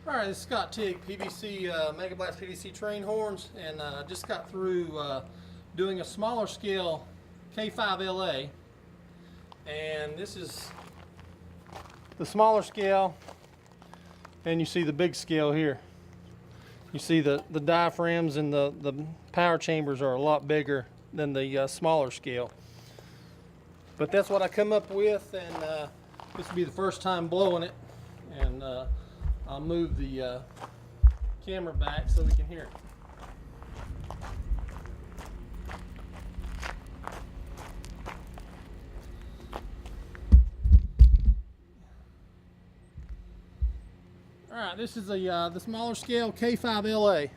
Alright, this is Scott Tig, PVC, Mega Blast PVC train horns, and just got through doing a smaller scale K5LA, and this is the smaller scale, and you see the big scale here. You see the diaphragms and the power chambers are a lot bigger than the smaller scale. But that's what I come up with, and this will be the first time blowing it, and I'll move the camera back so we can hear it. All right, this is the smaller scale K5LA.